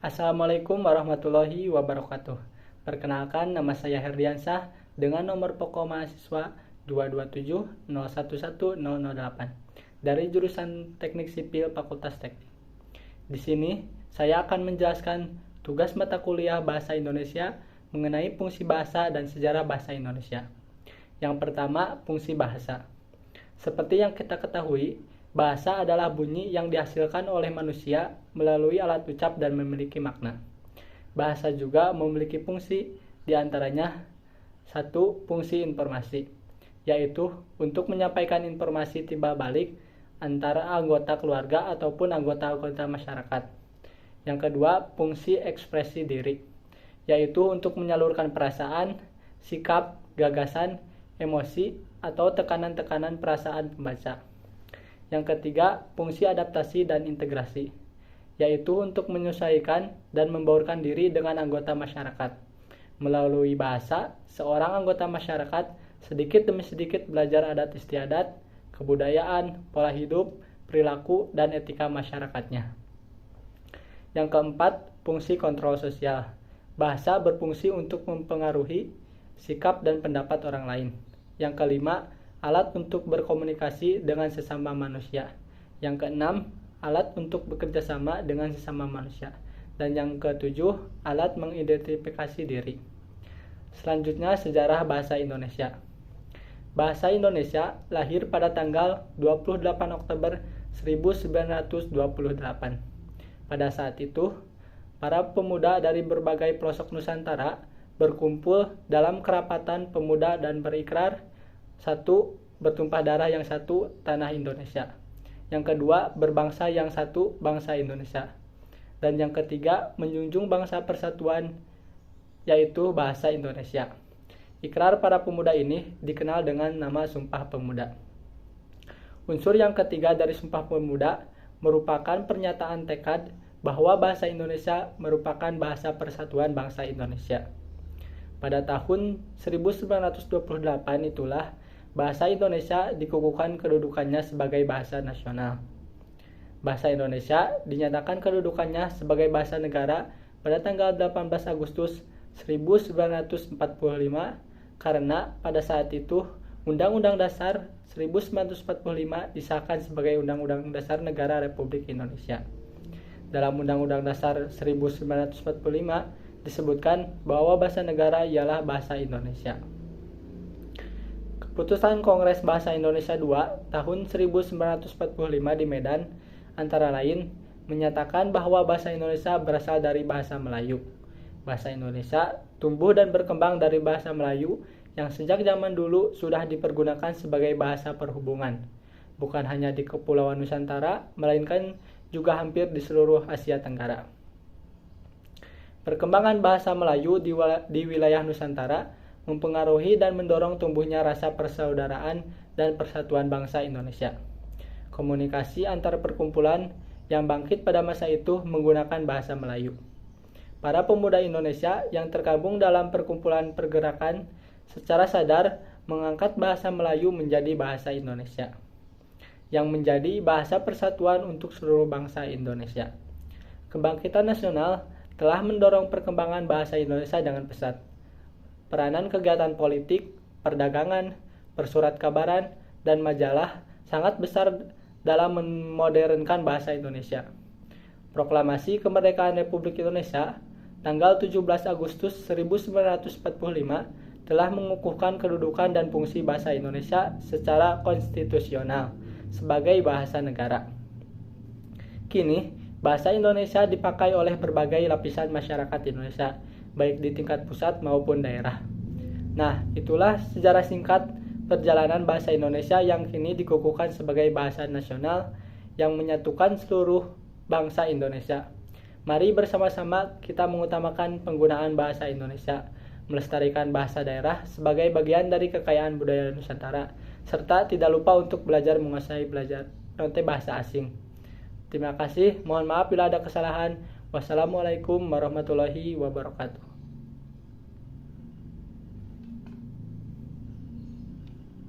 Assalamualaikum warahmatullahi wabarakatuh. Perkenalkan, nama saya Herdiansah dengan nomor pokok mahasiswa 227011008 dari jurusan Teknik Sipil Fakultas Teknik. Di sini saya akan menjelaskan tugas mata kuliah Bahasa Indonesia mengenai fungsi bahasa dan sejarah bahasa Indonesia. Yang pertama, fungsi bahasa. Seperti yang kita ketahui, bahasa adalah bunyi yang dihasilkan oleh manusia melalui alat ucap dan memiliki makna. Bahasa juga memiliki fungsi, diantaranya satu, fungsi informasi, yaitu untuk menyampaikan informasi timbal balik antara anggota keluarga ataupun anggota-anggota masyarakat. Yang kedua, fungsi ekspresi diri, yaitu untuk menyalurkan perasaan, sikap, gagasan, emosi, atau tekanan-tekanan perasaan pembaca. Yang ketiga, fungsi adaptasi dan integrasi, yaitu untuk menyesuaikan dan membaurkan diri dengan anggota masyarakat. Melalui bahasa, seorang anggota masyarakat sedikit demi sedikit belajar adat istiadat, kebudayaan, pola hidup, perilaku, dan etika masyarakatnya. Yang keempat, fungsi kontrol sosial. Bahasa berfungsi untuk mempengaruhi sikap dan pendapat orang lain. Yang kelima, alat untuk berkomunikasi dengan sesama manusia. Yang keenam, alat untuk bekerja sama dengan sesama manusia. Dan yang ketujuh, alat mengidentifikasi diri. Selanjutnya, sejarah bahasa Indonesia. Bahasa Indonesia lahir pada tanggal 28 Oktober 1928. Pada saat itu, para pemuda dari berbagai pelosok Nusantara berkumpul dalam kerapatan pemuda dan berikrar, satu, bertumpah darah yang satu, tanah Indonesia. Yang kedua, berbangsa yang satu, bangsa Indonesia. Dan yang ketiga, menjunjung bangsa persatuan, yaitu bahasa Indonesia. Ikrar para pemuda ini dikenal dengan nama Sumpah Pemuda. Unsur yang ketiga dari Sumpah Pemuda merupakan pernyataan tekad bahwa bahasa Indonesia merupakan bahasa persatuan bangsa Indonesia. Pada tahun 1928 itulah bahasa Indonesia dikukuhkan kedudukannya sebagai bahasa nasional. Bahasa Indonesia dinyatakan kedudukannya sebagai bahasa negara pada tanggal 18 Agustus 1945 karena pada saat itu Undang-Undang Dasar 1945 disahkan sebagai Undang-Undang Dasar Negara Republik Indonesia. Dalam Undang-Undang Dasar 1945 disebutkan bahwa bahasa negara ialah bahasa Indonesia. Keputusan Kongres Bahasa Indonesia II tahun 1945 di Medan antara lain menyatakan bahwa bahasa Indonesia berasal dari bahasa Melayu. Bahasa Indonesia tumbuh dan berkembang dari bahasa Melayu yang sejak zaman dulu sudah dipergunakan sebagai bahasa perhubungan, bukan hanya di Kepulauan Nusantara, melainkan juga hampir di seluruh Asia Tenggara. Perkembangan bahasa Melayu di wilayah Nusantara mempengaruhi dan mendorong tumbuhnya rasa persaudaraan dan persatuan bangsa Indonesia. Komunikasi antar perkumpulan yang bangkit pada masa itu menggunakan bahasa Melayu. Para pemuda Indonesia yang tergabung dalam perkumpulan pergerakan secara sadar mengangkat bahasa Melayu menjadi bahasa Indonesia, yang menjadi bahasa persatuan untuk seluruh bangsa Indonesia. Kebangkitan nasional telah mendorong perkembangan bahasa Indonesia dengan pesat. Peranan kegiatan politik, perdagangan, persurat kabaran, dan majalah sangat besar dalam memodernkan bahasa Indonesia. Proklamasi Kemerdekaan Republik Indonesia tanggal 17 Agustus 1945 telah mengukuhkan kedudukan dan fungsi bahasa Indonesia secara konstitusional sebagai bahasa negara. Kini, bahasa Indonesia dipakai oleh berbagai lapisan masyarakat Indonesia, baik di tingkat pusat maupun daerah. Nah, itulah sejarah singkat perjalanan bahasa Indonesia yang kini dikukuhkan sebagai bahasa nasional yang menyatukan seluruh bangsa Indonesia. Mari bersama-sama kita mengutamakan penggunaan bahasa Indonesia, melestarikan bahasa daerah sebagai bagian dari kekayaan budaya Nusantara, serta tidak lupa untuk belajar menguasai bahasa asing. Terima kasih, mohon maaf bila ada kesalahan. Wassalamualaikum warahmatullahi wabarakatuh.